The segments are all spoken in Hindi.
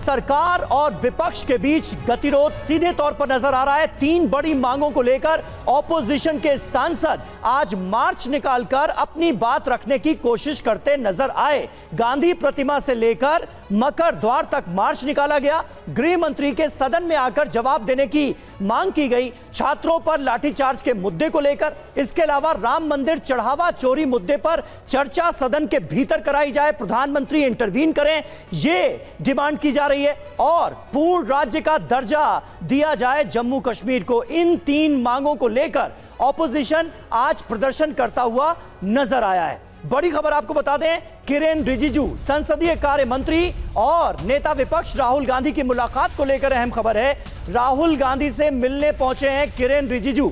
सरकार और विपक्ष के बीच गतिरोध सीधे तौर पर नजर आ रहा है। तीन बड़ी मांगों को लेकर ऑपोजिशन के सांसद आज मार्च निकालकर अपनी बात रखने की कोशिश करते नजर आए। गांधी प्रतिमा से लेकर मकर द्वार तक मार्च निकाला गया। गृह मंत्री के सदन में आकर जवाब देने की मांग की गई। छात्रों पर लाठीचार्ज के मुद्दे को लेकर, इसके अलावा राम मंदिर चढ़ावा चोरी मुद्दे पर चर्चा सदन के भीतर कराई जाए, प्रधानमंत्री इंटरवीन करें, ये डिमांड की जा रही है और पूर्ण राज्य का दर्जा दिया जाए जम्मू कश्मीर को। इन तीन मांगों को लेकर ऑपोजिशन आज प्रदर्शन करता हुआ नजर आया है। बड़ी खबर आपको बता दें, किरेन रिजिजू संसदीय कार्य मंत्री और नेता विपक्ष राहुल गांधी की मुलाकात को लेकर अहम खबर है। राहुल गांधी से मिलने पहुंचे हैं किरेन रिजिजू।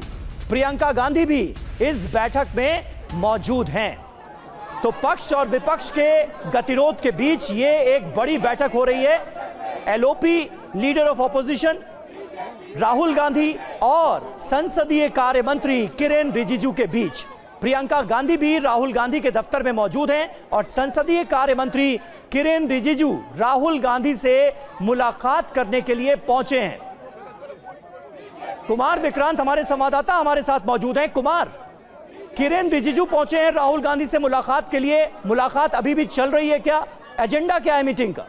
प्रियंका गांधी भी इस बैठक में मौजूद हैं। तो पक्ष और विपक्ष के गतिरोध के बीच ये एक बड़ी बैठक हो रही है। LOP leader of opposition Rahul Gandhi और संसदीय कार्य मंत्री किरेन रिजिजू के बीच। प्रियंका गांधी भी राहुल गांधी के दफ्तर में मौजूद हैं और संसदीय कार्य मंत्री किरेन रिजिजू राहुल गांधी से मुलाकात करने के लिए पहुंचे हैं। कुमार विक्रांत हमारे संवाददाता हमारे साथ मौजूद हैं। कुमार, किरेन रिजिजू पहुंचे हैं राहुल गांधी से मुलाकात के लिए। मुलाकात अभी भी चल रही है क्या? एजेंडा क्या है मीटिंग का?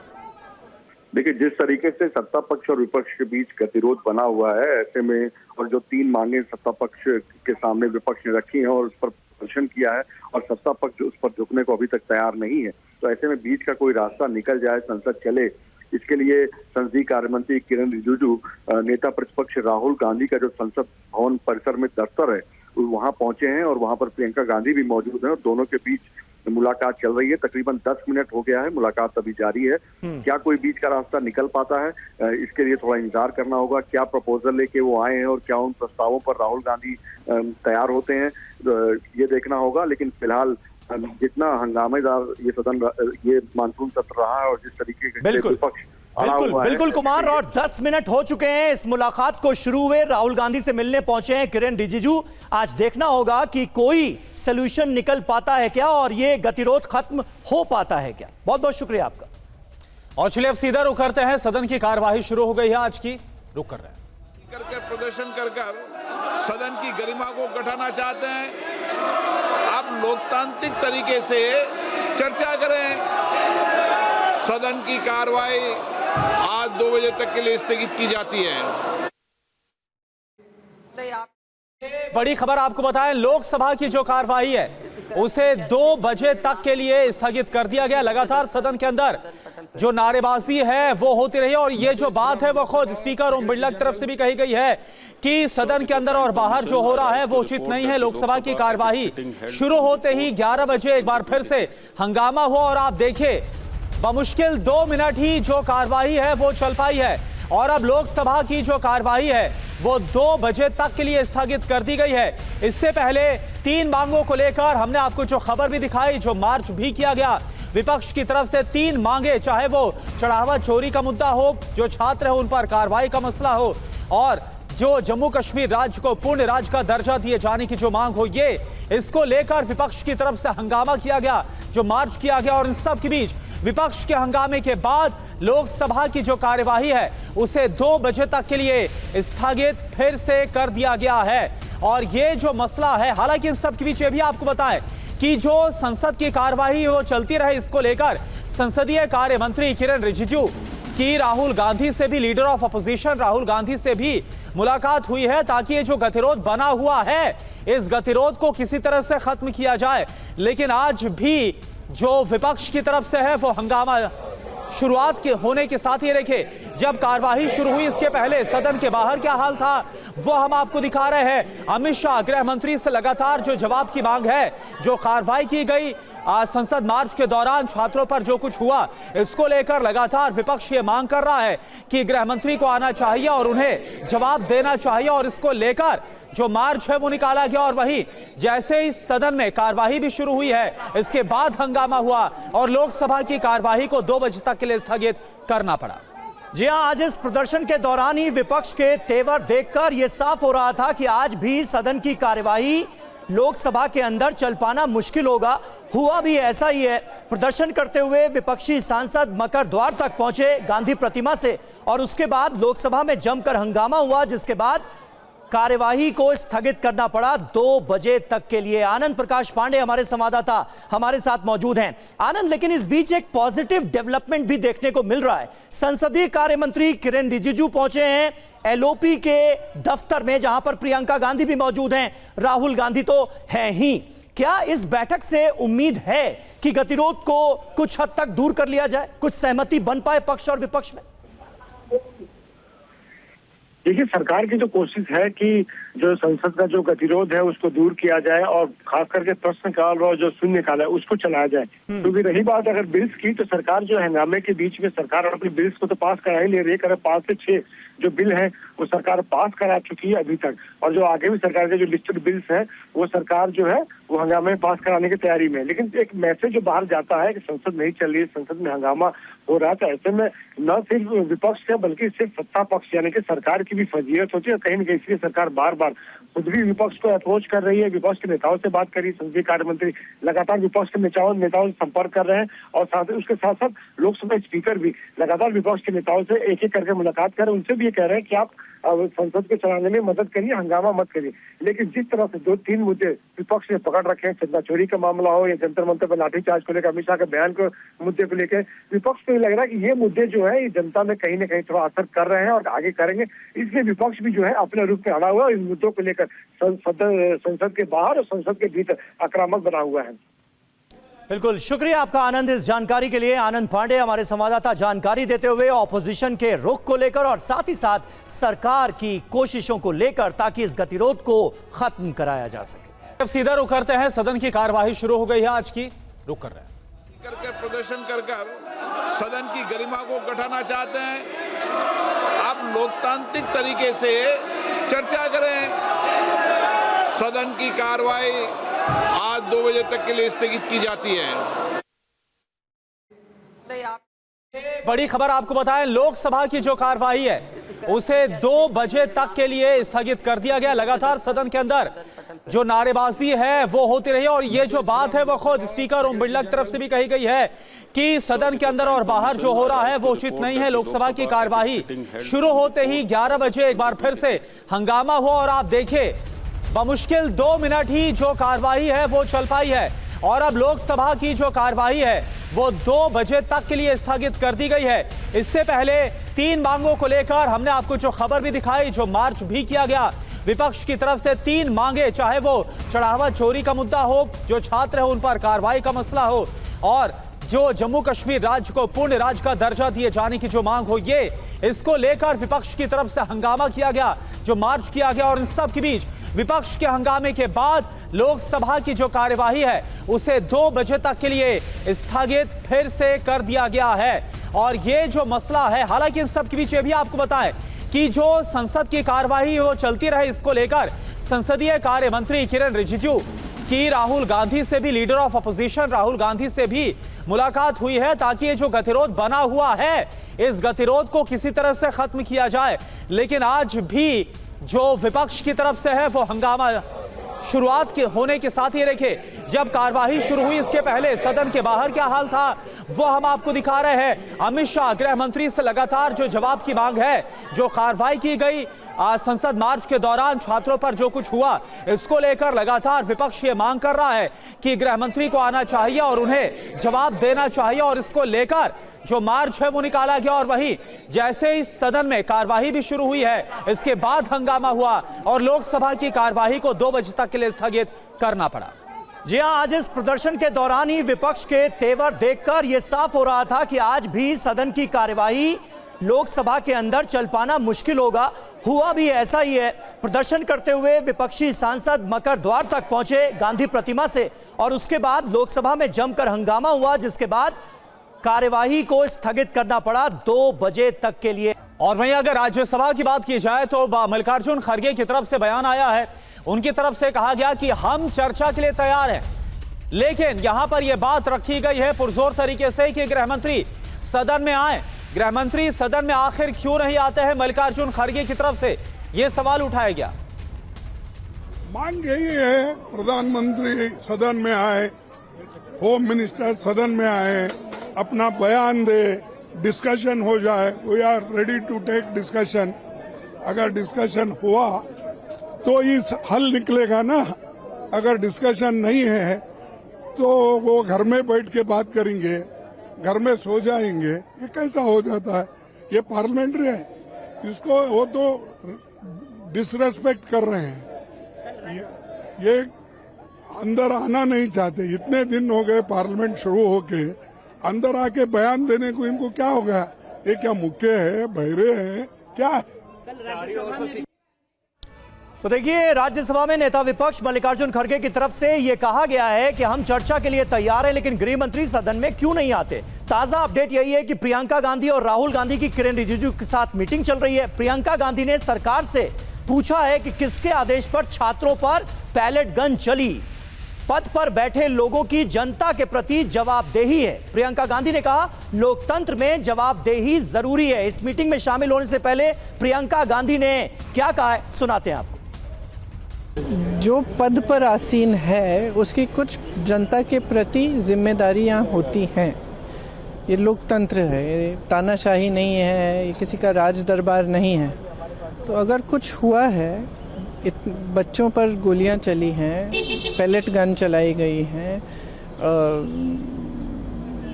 देखिए, जिस तरीके से सत्ता पक्ष और विपक्ष के बीच गतिरोध बना हुआ है, ऐसे में और जो तीन मांगे सत्ता पक्ष के सामने विपक्ष ने रखी हैं और उस पर प्रदर्शन किया है और सत्ता पक्ष उस पर झुकने को अभी तक तैयार नहीं है, तो ऐसे में बीच का कोई रास्ता निकल जाए, संसद चले, इसके लिए संसदीय कार्य मंत्री किरेन रिजिजू नेता प्रतिपक्ष राहुल गांधी का जो संसद भवन परिसर में दफ्तर है वहां पहुंचे हैं और वहां पर प्रियंका गांधी भी मौजूद हैं और दोनों के बीच मुलाकात चल रही है। तकरीबन 10 मिनट हो गया है, मुलाकात अभी जारी है। क्या कोई बीच का रास्ता निकल पाता है, इसके लिए थोड़ा इंतजार करना होगा। क्या प्रपोजल लेके वो आए हैं और क्या उन प्रस्तावों पर राहुल गांधी तैयार होते हैं, ये देखना होगा। लेकिन फिलहाल जितना हंगामेदार ये सदन, ये मानसून सत्र रहा है और जिस तरीके के विपक्ष बिल्कुल कुमार, और 10 मिनट हो चुके हैं इस मुलाकात को शुरू हुए। राहुल गांधी से मिलने पहुंचे हैं किरेन रिजिजू। आज देखना होगा कि कोई सलूशन निकल पाता है क्या और ये गतिरोध खत्म हो पाता है क्या। बहुत बहुत शुक्रिया आपका। और चलिए अब सीधा रुक करते हैं, सदन की कार्यवाही शुरू हो गई है आज की, रुक कर रहे हैं। करके प्रदर्शन कर सदन की गरिमा को घटाना चाहते हैं। आप लोकतांत्रिक तरीके से चर्चा करें। सदन की कार्रवाई आज 2 बजे तक के लिए स्थगित की जाती है। बड़ी खबर आपको बताएं, लोकसभा की जो कार्यवाही है उसे 2 बजे तक के लिए स्थगित कर दिया गया। लगातार सदन के अंदर जो नारेबाजी है वो होती रही और ये जो बात है वो खुद स्पीकर ओम बिरला की तरफ से भी कही गई है कि सदन के अंदर और बाहर जो हो रहा है वो उचित नहीं है। लोकसभा की कार्यवाही शुरू होते ही 11 बजे एक बार फिर से हंगामा हुआ और आप देखिए बमुश्किल 2 मिनट ही जो कार्यवाही है वो चल पाई है और अब लोकसभा की जो कार्यवाही है वो 2 बजे तक के लिए स्थगित कर दी गई है। इससे पहले 3 मांगों को लेकर हमने आपको जो खबर भी दिखाई, जो मार्च भी किया गया विपक्ष की तरफ से 3 मांगे, चाहे वो चढ़ावा चोरी का मुद्दा हो, जो छात्र है उन पर कार्रवाई का मसला हो और जो जम्मू कश्मीर राज्य को पूर्ण राज्य का दर्जा दिए जाने की जो मांग हो, ये इसको लेकर विपक्ष की तरफ से हंगामा किया गया, जो मार्च किया गया और इन सब के बीच विपक्ष के हंगामे के बाद लोकसभा की जो कार्यवाही है उसे 2 बजे तक के लिए स्थगित फिर से कर दिया गया है। और ये जो मसला है, हालांकि इन सब के बीच ये भी आपको बताएं कि जो संसद की कार्यवाही वो चलती रहे, इसको लेकर संसदीय कार्य मंत्री किरेन रिजिजू की राहुल गांधी से भी, leader of opposition Rahul Gandhi से भी मुलाकात हुई है ताकि ये जो गतिरोध बना हुआ है इस गतिरोध को किसी तरह से खत्म किया जाए। लेकिन आज भी जो विपक्ष की तरफ से है वो हंगामा शुरुआत के होने के साथ ही, देखिए जब कार्यवाही शुरू हुई इसके पहले सदन के बाहर क्या हाल था वो हम आपको दिखा रहे हैं। अमित शाह गृह मंत्री से लगातार जो जवाब की मांग है, जो कार्रवाई की गई संसद मार्च के दौरान छात्रों पर जो कुछ हुआ, इसको लेकर लगातार विपक्ष ये मांग कर रहा है कि गृह मंत्री को आना चाहिए और उन्हें जवाब देना चाहिए और इसको लेकर जो मार्च है वो निकाला गया। और वहीं जैसे ही सदन में कार्यवाही भी शुरू हुई है इसके बाद हंगामा हुआ और लोकसभा की कार्यवाही को 2 बजे तक के लिए स्थगित करना पड़ा। जी हां, आज इस प्रदर्शन के दौरान ही विपक्ष के तेवर देखकर यह साफ हो रहा था कि आज भी सदन की कार्यवाही लोकसभा के अंदर चल पाना मुश्किल होगा। हुआ भी ऐसा ही है। प्रदर्शन करते हुए विपक्षी सांसद मकर द्वार तक पहुंचे गांधी प्रतिमा से और उसके बाद लोकसभा में जमकर हंगामा हुआ, जिसके बाद कार्यवाही को स्थगित करना पड़ा 2 बजे तक के लिए। आनंद प्रकाश पांडे हमारे संवाददाता हमारे साथ मौजूद हैं। आनंद, लेकिन इस बीच एक पॉजिटिव डेवलपमेंट भी देखने को मिल रहा है। संसदीय कार्य मंत्री किरेन रिजिजू पहुंचे हैं एलओपी के दफ्तर में, जहां पर प्रियंका गांधी भी मौजूद हैं, राहुल गांधी तो है ही। क्या इस बैठक से उम्मीद है कि गतिरोध को कुछ हद तक दूर कर लिया जाए, कुछ सहमति बन पाए पक्ष और विपक्ष में? देखिए, सरकार की तो कोशिश है कि जो संसद का जो गतिरोध है उसको दूर किया जाए और खास करके प्रश्नकाल और जो शून्यकाल है उसको चलाया जाए। क्योंकि रही बात अगर बिल्स की, तो सरकार जो हंगामे के बीच में सरकार अपनी बिल्स को तो पास करा ही ले रही है। 5 से 6 जो बिल है वो सरकार पास करा चुकी है अभी तक, और जो आगे भी सरकार के जो लिस्टेड बिल्स है वो सरकार जो है वो हंगामे में पास कराने की तैयारी में। लेकिन एक मैसेज जो बाहर जाता है कि संसद नहीं चल रही है, संसद में हंगामा हो रहा है, तो ऐसे में न सिर्फ विपक्ष का बल्कि सिर्फ सत्ता पक्ष यानी कि सरकार की भी फजीयत होती है। कहीं न कहीं इसलिए सरकार बार बार खुद भी विपक्ष को अप्रोच कर रही है, विपक्ष के नेताओं से बात करी। संसदीय कार्य मंत्री लगातार विपक्ष के नेताओं से संपर्क कर रहे हैं और साथ ही उसके साथ साथ लोकसभा स्पीकर भी लगातार विपक्ष के नेताओं से एक एक करके मुलाकात कर उनसे भी ये कह रहे हैं कि आप संसद के चलाने में मदद करिए, हंगामा मत करिए। लेकिन जिस तरह से 2-3 मुद्दे विपक्ष ने पकड़ रखे हैं, चंदा चोरी का मामला हो या जंतर मंतर पर लाठीचार्ज को लेकर अमित शाह के बयान को मुद्दे को लेकर, विपक्ष को लग रहा है कि ये मुद्दे जो है ये जनता में कहीं ना कहीं थोड़ा असर कर रहे हैं और आगे करेंगे। इसलिए विपक्ष भी जो है अपने रूप में अड़ा हुआ है, इन मुद्दों को लेकर संसद के बाहर और संसद के भीतर आक्रामक बना हुआ है। बिल्कुल, शुक्रिया आपका आनंद इस जानकारी के लिए। आनंद पांडे हमारे संवाददाता जानकारी देते हुए ऑपोजिशन के रुख को लेकर और साथ ही साथ सरकार की कोशिशों को लेकर, ताकि इस गतिरोध को खत्म कराया जा सके। अब सीधा रुख करते हैं, सदन की कार्यवाही शुरू हो गई है आज की, रुक कर रहे हैं। करके प्रदर्शन कर सदन की गरिमा को घटाना चाहते हैं। आप लोकतांत्रिक तरीके से चर्चा करें। सदन की कार्रवाई आज 2 बजे तक के लिए स्थगित की जाती है। बड़ी खबर आपको बताएं, लोकसभा की जो कार्यवाही है उसे 2 बजे तक के लिए स्थगित कर दिया गया। लगातार सदन के अंदर जो नारेबाजी है वो होती रही और ये जो बात है वो खुद स्पीकर ओम बिरला की तरफ से भी कही गई है कि सदन के अंदर और बाहर जो हो रहा है वो उचित नहीं है। लोकसभा की कार्यवाही शुरू होते ही 11 बजे एक बार फिर से हंगामा हुआ और आप देखिए बमुश्किल 2 मिनट ही जो कार्यवाही है वो चल पाई है और अब लोकसभा की जो कार्यवाही है वो 2 बजे तक के लिए स्थगित कर दी गई है। इससे पहले 3 मांगों को लेकर हमने आपको जो खबर भी दिखाई, जो मार्च भी किया गया विपक्ष की तरफ से 3 मांगे, चाहे वो चढ़ावा चोरी का मुद्दा हो, जो छात्र है उन पर कार्रवाई का मसला हो और जो जम्मू कश्मीर राज्य को पूर्ण राज्य का दर्जा दिए जाने की जो मांग हो, ये इसको लेकर विपक्ष की तरफ से हंगामा किया गया, जो मार्च किया गया और इन सब के बीच विपक्ष के हंगामे के बाद लोकसभा की जो कार्यवाही है उसे 2 बजे तक के लिए स्थगित फिर से कर दिया गया है। और ये जो मसला है, हालांकि इन सब के बीच ये भी आपको बताएं कि जो संसद की कार्यवाही वो चलती रहे, इसको लेकर संसदीय कार्य मंत्री किरेन रिजिजू की राहुल गांधी से भी, leader of opposition Rahul Gandhi से भी मुलाकात हुई है ताकि ये जो गतिरोध बना हुआ है इस गतिरोध को किसी तरह से खत्म किया जाए। लेकिन आज भी जो विपक्ष की तरफ से है वो हंगामा शुरुआत के होने के साथ ही, देखिए जब कार्यवाही शुरू हुई इसके पहले सदन के बाहर क्या हाल था वो हम आपको दिखा रहे हैं। अमित शाह गृह मंत्री से लगातार जो जवाब की मांग है, जो कार्रवाई की गई संसद मार्च के दौरान छात्रों पर जो कुछ हुआ, इसको लेकर लगातार विपक्ष ये मांग कर रहा है कि गृह मंत्री को आना चाहिए और उन्हें जवाब देना चाहिए और इसको लेकर जो मार्च है वो निकाला गया। और वहीं जैसे ही सदन में कार्यवाही भी शुरू हुई है इसके बाद हंगामा हुआ और लोकसभा की कार्यवाही को 2 बजे तक के लिए स्थगित करना पड़ा। जी हां, आज इस प्रदर्शन के दौरान ही विपक्ष के तेवर देखकर यह साफ हो रहा था कि आज भी सदन की कार्यवाही लोकसभा के अंदर चल पाना मुश्किल होगा। हुआ भी ऐसा ही है। प्रदर्शन करते हुए विपक्षी सांसद मकर द्वार तक पहुंचे गांधी प्रतिमा से और उसके बाद लोकसभा में जमकर हंगामा हुआ, जिसके बाद कार्यवाही को स्थगित करना पड़ा 2 बजे तक के लिए। और वहीं अगर राज्यसभा की बात की जाए तो मल्लिकार्जुन खड़गे की तरफ से बयान आया है। उनकी तरफ से कहा गया कि हम चर्चा के लिए तैयार हैं, लेकिन यहां पर यह बात रखी गई है पुरजोर तरीके से कि गृह मंत्री सदन में आए। गृह मंत्री सदन में आखिर क्यों नहीं आते हैं, मल्लिकार्जुन खड़गे की तरफ से यह सवाल उठाया गया। मांग यही है प्रधानमंत्री सदन में आए, होम मिनिस्टर सदन में आए, अपना बयान दे, डिस्कशन हो जाए। We are ready to take discussion. अगर डिस्कशन हुआ तो इस हल निकलेगा ना। अगर डिस्कशन नहीं है तो वो घर में बैठ के बात करेंगे, घर में सो जाएंगे। ये कैसा हो जाता है? ये पार्लियामेंट्री है, इसको वो तो डिसरेस्पेक्ट कर रहे हैं। ये अंदर आना नहीं चाहते। इतने दिन हो गए पार्लियामेंट शुरू होके, अंदर आके बयान देने को इनको क्या हो गया? ये क्या मुक्के है, बहरे हैं, क्या है? तो देखिए, राज्यसभा में नेता विपक्ष मल्लिकार्जुन खड़गे की तरफ से यह कहा गया है कि हम चर्चा के लिए तैयार हैं, लेकिन गृह मंत्री सदन में क्यों नहीं आते। ताजा अपडेट यही है कि प्रियंका गांधी और राहुल गांधी की किरेन रिजिजू के साथ मीटिंग चल रही है। प्रियंका गांधी ने सरकार से पूछा है कि किसके आदेश पर छात्रों पर पैलेट गन चली। पद पर बैठे लोगों की जनता के प्रति जवाबदेही है। प्रियंका गांधी ने कहा, लोकतंत्र में जवाबदेही जरूरी है। इस मीटिंग में शामिल होने से पहले प्रियंका गांधी ने क्या कहा है, सुनाते हैं आपको। जो पद पर आसीन है उसकी कुछ जनता के प्रति जिम्मेदारियां होती हैं। ये लोकतंत्र है, ये तानाशाही नहीं है, ये किसी का राज दरबार नहीं है। तो अगर कुछ हुआ है, बच्चों पर गोलियां चली हैं, पैलेट गन चलाई गई हैं,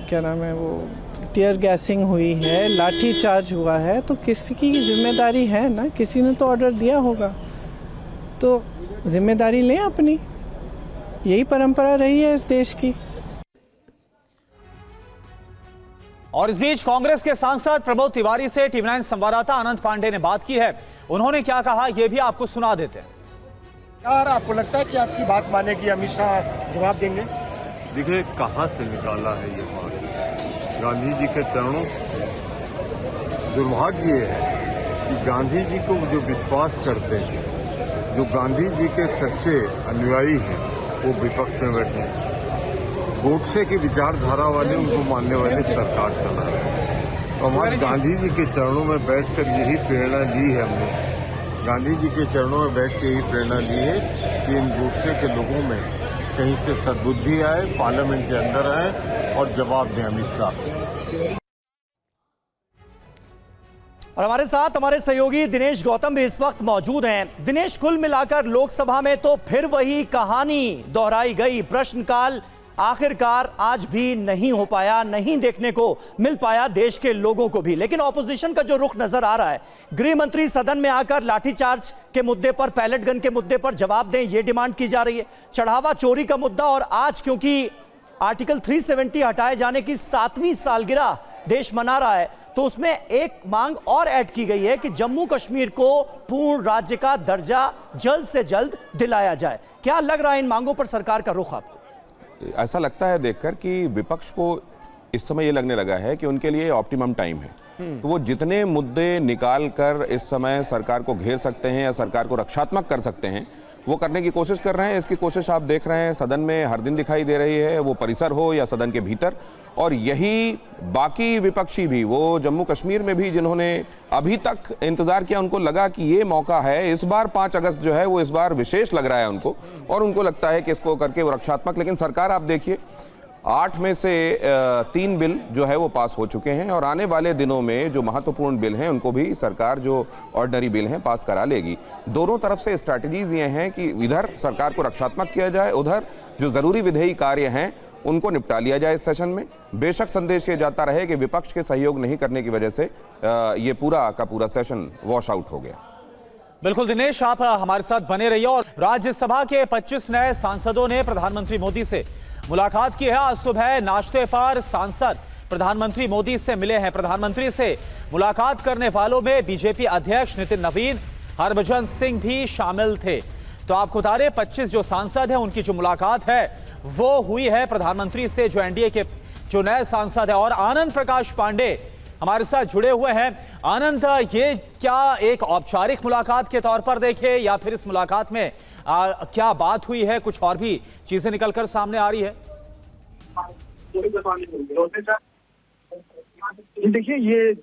क्या नाम है वो, टीयर गैसिंग हुई है, लाठी चार्ज हुआ है, तो किसी की जिम्मेदारी है ना, किसी ने तो ऑर्डर दिया होगा, तो जिम्मेदारी लें अपनी। यही परंपरा रही है इस देश की। और इस बीच कांग्रेस के सांसद प्रमोद तिवारी से टीवी 9 संवाददाता आनंद पांडे ने बात की है। उन्होंने क्या कहा, यह भी आपको सुना देते हैं। यार, आपको लगता है कि आपकी बात मानेगी, अमित शाह जवाब देंगे? देखिए, कहाँ से निकाला है ये बात? गांधी जी के चरणों। दुर्भाग्य ये है कि गांधी जी को जो विश्वास करते हैं, जो गांधी जी के सच्चे अनुयायी हैं, वो विपक्ष में बैठे हैं। गोडसे की विचारधारा वाले, उनको मानने वाले सरकार चला रहे हैं। तो हमारे गांधी जी के चरणों में बैठकर यही प्रेरणा ली है हमने। गांधी जी के चरणों में बैठ के यही प्रेरणा ली है कि इन गोडसे के लोगों में कहीं से सद्बुद्धि आए, पार्लियामेंट के अंदर आए और जवाब दें अमित शाह। और हमारे साथ हमारे सहयोगी दिनेश गौतम भी इस वक्त मौजूद हैं। दिनेश, कुल मिलाकर लोकसभा में तो फिर वही कहानी दोहराई गई। प्रश्नकाल आखिरकार आज भी नहीं हो पाया, नहीं देखने को मिल पाया देश के लोगों को भी। लेकिन ऑपोजिशन का जो रुख नजर आ रहा है, गृह मंत्री सदन में आकर लाठीचार्ज के मुद्दे पर, पैलेट गन के मुद्दे पर जवाब दें, यह डिमांड की जा रही है। चढ़ावा चोरी का मुद्दा, और आज क्योंकि आर्टिकल 370 हटाए जाने की 7वीं सालगिरह देश मना रहा है, तो उसमें एक मांग और ऐड की गई है कि जम्मू कश्मीर को पूर्ण राज्य का दर्जा जल्द से जल्द दिलाया जाए। क्या लग रहा है इन मांगों पर सरकार का रुख आपको? ऐसा लगता है देखकर कि विपक्ष को इस समय ये लगने लगा है कि उनके लिए ऑप्टिमम टाइम है। तो वो जितने मुद्दे निकाल कर इस समय सरकार को घेर सकते हैं या सरकार को रक्षात्मक कर सकते हैं, वो करने की कोशिश कर रहे हैं। इसकी कोशिश आप देख रहे हैं सदन में हर दिन दिखाई दे रही है, वो परिसर हो या सदन के भीतर। और यही बाकी विपक्षी भी, वो जम्मू कश्मीर में भी जिन्होंने अभी तक इंतजार किया, उनको लगा कि ये मौका है, इस बार 5 अगस्त जो है वो इस बार विशेष लग रहा है उनको, और उनको लगता है कि इसको करके वो रक्षात्मक। लेकिन सरकार आप देखिए, 8 में से 3 बिल जो है वो पास हो चुके हैं, और आने वाले दिनों में जो महत्वपूर्ण बिल हैं उनको भी सरकार, जो ऑर्डिनरी बिल हैं, पास करा लेगी। दोनों तरफ से स्ट्रैटेजीज ये हैं कि इधर सरकार को रक्षात्मक किया जाए, उधर जो जरूरी विधेयी कार्य हैं उनको निपटा लिया जाए इस सेशन में। बेशक संदेश ये जाता रहे कि विपक्ष के सहयोग नहीं करने की वजह से ये पूरा का पूरा सेशन वॉश आउट हो गया। बिल्कुल दिनेश, आप हमारे साथ बने रहिए। और राज्यसभा के 25 नए सांसदों ने प्रधानमंत्री मोदी से मुलाकात की है। आज सुबह नाश्ते पर सांसद प्रधानमंत्री मोदी से मिले हैं। प्रधानमंत्री से मुलाकात करने वालों में बीजेपी अध्यक्ष नितिन नवीन, हरभजन सिंह भी शामिल थे। तो आपको बता दें, 25 जो सांसद हैं उनकी जो मुलाकात है वो हुई है प्रधानमंत्री से, जो एनडीए के जो नए सांसद है। और आनंद प्रकाश पांडे हमारे साथ जुड़े हुए हैं। आनंद, ये क्या एक औपचारिक मुलाकात के तौर पर देखे, या फिर इस मुलाकात में क्या बात हुई है, कुछ और भी चीजें निकलकर सामने आ रही है? देखिए, ये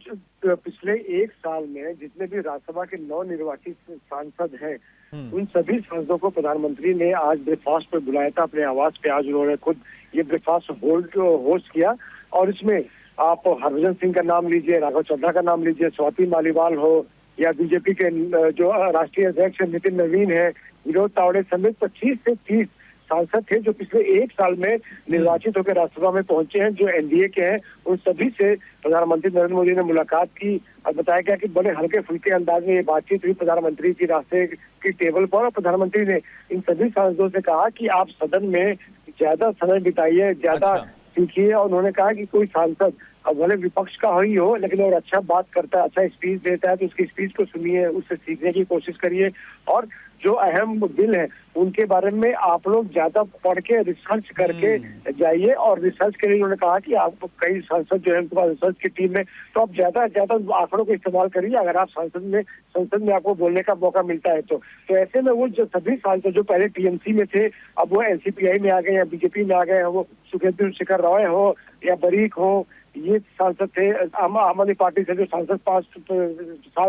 पिछले एक साल में जितने भी राज्यसभा के नवनिर्वाचित सांसद हैं, उन सभी सांसदों को प्रधानमंत्री ने आज ब्रेकफास्ट पे बुलाया था अपने आवास पे। आज उन्होंने खुद ये ब्रेकफास्ट होस्ट किया और इसमें आप हरभजन सिंह का नाम लीजिए, राघव चड्ढा का नाम लीजिए, स्वाति मालीवाल हो या बीजेपी के जो राष्ट्रीय अध्यक्ष नितिन नवीन है, विनोद तावड़े समेत 25 से 30 सांसद थे जो पिछले एक साल में निर्वाचित होकर राज्यसभा में पहुंचे हैं, जो एनडीए के हैं। उन सभी से प्रधानमंत्री नरेंद्र मोदी ने मुलाकात की और बताया गया कि बड़े हल्के फुल्के अंदाज में ये बातचीत हुई प्रधानमंत्री की रास्ते की टेबल पर। और प्रधानमंत्री ने इन सभी सांसदों से कहा कि आप सदन में ज्यादा समय बिताइए, ज्यादा सीखिए। और उन्होंने कहा कि कोई सांसद भले विपक्ष का ही हो, लेकिन अगर अच्छा बात करता है, अच्छा स्पीच देता है, तो उसकी स्पीच को सुनिए, उससे सीखने की कोशिश करिए। और जो अहम बिल है उनके बारे में आप लोग ज्यादा पढ़ के रिसर्च करके जाइए। और रिसर्च के लिए उन्होंने कहा कि आप कई सांसद जो है उनके पास रिसर्च की टीम में, तो आप ज्यादा आंकड़ों का इस्तेमाल करिए अगर आप संसद में आपको बोलने का मौका मिलता है। तो ऐसे में वो जो सभी सांसद जो पहले टीएमसी में थे, अब वो एनसीपीआई में आ गए या बीजेपी में आ गए, वो सुखेंदु शेखर रॉय हो या बरीक हो, ये सांसद थे। आम आदमी पार्टी से जो सांसद 5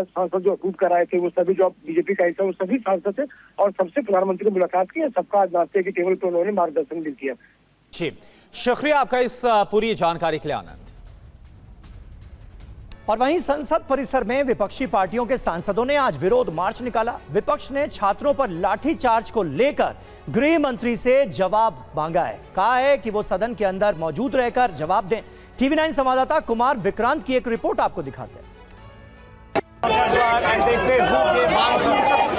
सांसद जो अप्रूव कराए थे, वो सभी जो बीजेपी का हिस्सा, वो सभी सांसद थे। और सबसे प्रधानमंत्री ने मुलाकात की, सबका नाश्ते की टेबल पर उन्होंने मार्गदर्शन भी किया। जी, शुक्रिया आपका इस पूरी जानकारी के लिए आनंद। और वहीं संसद परिसर में विपक्षी पार्टियों के सांसदों ने आज विरोध मार्च निकाला। विपक्ष ने छात्रों पर लाठीचार्ज को लेकर गृह मंत्री से जवाब मांगा है। कहा है कि वो सदन के अंदर मौजूद रहकर जवाब दें। टीवी 9 संवाददाता कुमार विक्रांत की एक रिपोर्ट आपको दिखाते हैं।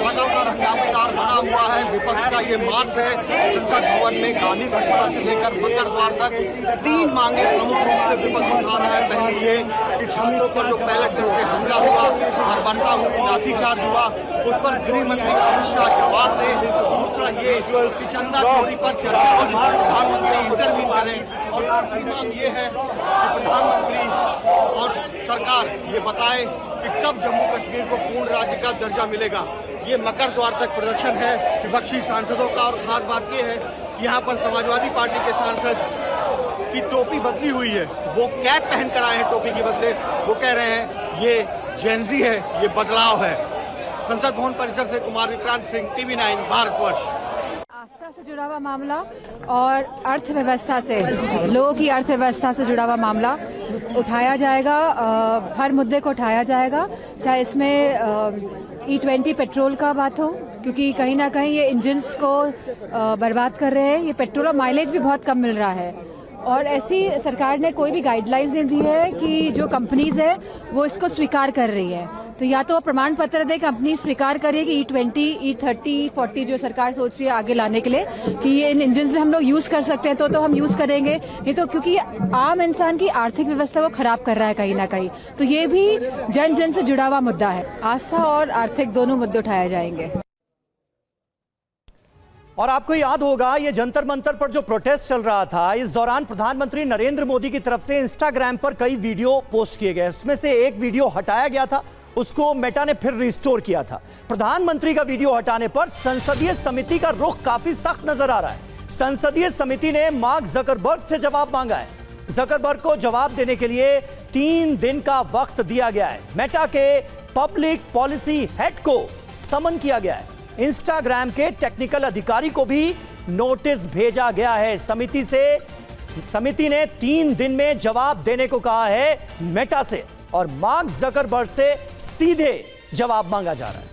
लगातार हंगामेदार बना हुआ है विपक्ष का ये मार्च है। संसद भवन में गांधी प्रतिमा से लेकर मकर द्वार तक 3 मांगे प्रमुख रूप से विपक्ष उठा रहा है। पहली ये कि छात्रों पर जो बैलेट से हमला हुआ, बर्बरता हुई, लाठीचार्ज हुआ, उस पर गृह मंत्री अमित शाह जवाब दे। दूसरा ये कि चंदा चोरी पर चर्चा हो, प्रधानमंत्री इंटरवीन करें। और तीसरी मांग ये है कि प्रधानमंत्री और सरकार ये बताए कि कब जम्मू कश्मीर को पूर्ण राज्य का दर्जा मिलेगा। ये मकर द्वार तक प्रदर्शन है विपक्षी सांसदों का। और खास बात ये है कि यहाँ पर समाजवादी पार्टी के सांसद की टोपी बदली हुई है, वो कैप पहन कर आए हैं टोपी के बदले। वो कह रहे हैं ये जेनजी है, ये बदलाव है। संसद भवन परिसर से कुमार विक्रांत सिंह, टीवी 9 भारतवर्ष। आस्था से जुड़ा हुआ मामला और अर्थव्यवस्था से, लोगों की अर्थव्यवस्था से जुड़ा हुआ मामला उठाया जाएगा। हर मुद्दे को उठाया जाएगा, चाहे इसमें E20 पेट्रोल का बात हो, क्योंकि कहीं ना कहीं ये इंजन्स को बर्बाद कर रहे हैं। ये पेट्रोल और माइलेज भी बहुत कम मिल रहा है। और ऐसी सरकार ने कोई भी गाइडलाइंस नहीं दी है कि जो कंपनीज है वो इसको स्वीकार कर रही है। तो या तो प्रमाण पत्र दे, कंपनी स्वीकार करे कि E20, E30, 40 जो सरकार सोच रही है आगे लाने के लिए कि ये इन इंजन्स में हम लोग यूज कर सकते हैं, तो हम यूज करेंगे। नहीं तो क्योंकि आम इंसान की आर्थिक व्यवस्था को खराब कर रहा है कहीं ना कहीं। तो ये भी जन जन से जुड़ा हुआ मुद्दा है। आस्था और आर्थिक दोनों मुद्दे उठाए जाएंगे। और आपको याद होगा ये जंतर मंतर पर जो प्रोटेस्ट चल रहा था, इस दौरान प्रधानमंत्री नरेंद्र मोदी की तरफ से इंस्टाग्राम पर कई वीडियो पोस्ट किए गए। उसमें से एक वीडियो हटाया गया था, उसको मेटा ने फिर रिस्टोर किया था। प्रधानमंत्री का वीडियो हटाने पर संसदीय समिति का रुख काफी सख्त नजर आ रहा है। संसदीय समिति ने मार्क जकरबर्ग से जवाब मांगा है। जकरबर्ग को जवाब देने के लिए 3 दिन का वक्त दिया गया है। मेटा के पब्लिक पॉलिसी हेड को समन किया गया है। इंस्टाग्राम के टेक्निकल अधिकारी को भी नोटिस भेजा गया है। समिति ने 3 दिन में जवाब देने को कहा है मेटा से, और मार्क जकरबर्ग से सीधे जवाब मांगा जा रहा है।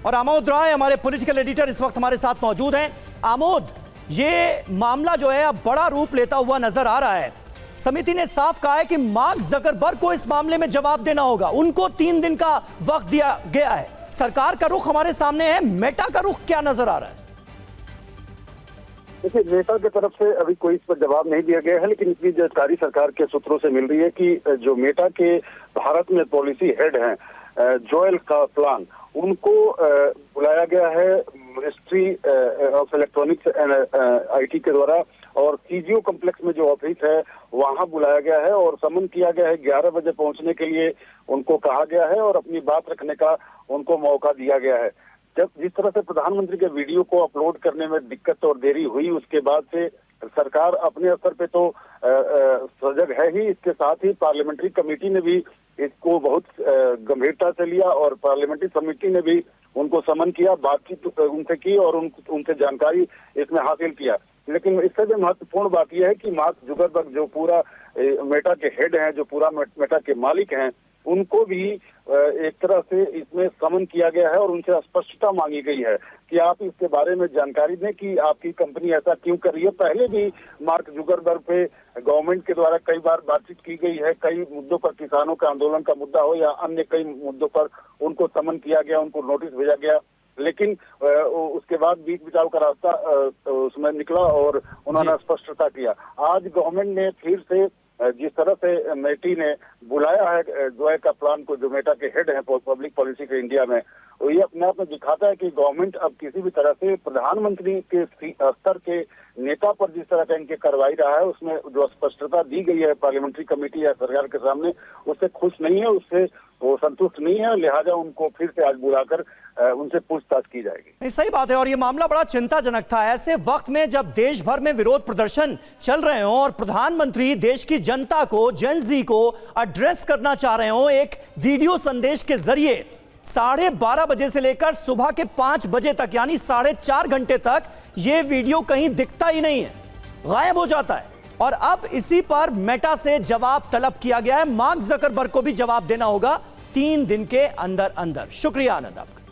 और आमोद राय हमारे पॉलिटिकल एडिटर इस वक्त हमारे साथ मौजूद हैं। आमोद, ये मामला जो है अब बड़ा रूप लेता हुआ नजर आ रहा है। समिति ने साफ कहा है कि मार्क जकरबर्ग को इस मामले में जवाब देना होगा। उनको 3 दिन का वक्त दिया गया है। सरकार का रुख हमारे सामने है, मेटा का रुख क्या नजर आ रहा है? देखिए, मेटा की तरफ से अभी कोई इस पर जवाब नहीं दिया गया है, लेकिन इतनी जानकारी सरकार के सूत्रों से मिल रही है कि जो मेटा के भारत में पॉलिसी हेड हैं जोएल काप्लान, उनको बुलाया गया है ministry of electronics and IT के द्वारा, और सीजीओ कॉम्प्लेक्स में जो ऑफिस है वहां बुलाया गया है और समन किया गया है। 11 बजे पहुंचने के लिए उनको कहा गया है और अपनी बात रखने का उनको मौका दिया गया है। जब जिस तरह से प्रधानमंत्री के वीडियो को अपलोड करने में दिक्कत और देरी हुई, उसके बाद से सरकार अपने स्तर पे तो सजग है ही, इसके साथ ही पार्लियामेंट्री कमेटी ने भी इसको बहुत गंभीरता से लिया और पार्लियामेंट्री कमेटी ने भी उनको समन किया, बातचीत उनसे की और उनसे जानकारी इसमें हासिल किया। लेकिन इससे भी महत्वपूर्ण बात यह है कि मार्क जुकरबर्ग जो पूरा मेटा के हेड हैं, जो पूरा मेटा के मालिक हैं, उनको भी एक तरह से इसमें समन किया गया है और उनसे स्पष्टता मांगी गई है कि आप इसके बारे में जानकारी दें कि आपकी कंपनी ऐसा क्यों कर रही है। पहले भी मार्क जुकरबर्ग पे गवर्नमेंट के द्वारा कई बार बातचीत की गई है, कई मुद्दों पर, किसानों का आंदोलन का मुद्दा हो या अन्य कई मुद्दों पर उनको समन किया गया, उनको नोटिस भेजा गया, लेकिन उसके बाद बीच बिचाव का रास्ता उसमें निकला और उन्होंने स्पष्टता किया। आज गवर्नमेंट ने फिर से जिस तरह से मेटी ने बुलाया है जोए का प्लान को, जो मेटा के हेड है पब्लिक पॉलिसी के इंडिया में, वो ये अपने आप में दिखाता है कि गवर्नमेंट अब किसी भी तरह से प्रधानमंत्री के स्तर के नेता पर जिस तरह का इनके कार्रवाई रहा है, उसमें जो स्पष्टता दी गई है पार्लियामेंट्री कमेटी या सरकार के सामने, उससे खुश नहीं है, उससे वो संतुष्ट नहीं है। लिहाजा उनको फिर से आज बुलाकर उनसे पूछताछ की जाएगी। नहीं, सही बात है और ये मामला बड़ा चिंताजनक था। ऐसे वक्त में जब देश भर में विरोध प्रदर्शन चल रहे हों और प्रधानमंत्री देश की जनता को, जेन ज़ी को एड्रेस करना चाह रहे हों एक वीडियो संदेश के जरिए, 12:30 बजे से लेकर सुबह के 5 बजे तक, यानी 4.5 घंटे तक ये वीडियो कहीं दिखता ही नहीं है, गायब हो जाता है। और अब इसी पर मेटा से जवाब तलब किया गया है। मार्क जुकरबर्ग को भी जवाब देना होगा 3 दिन के अंदर अंदर। शुक्रिया आनंद आपका।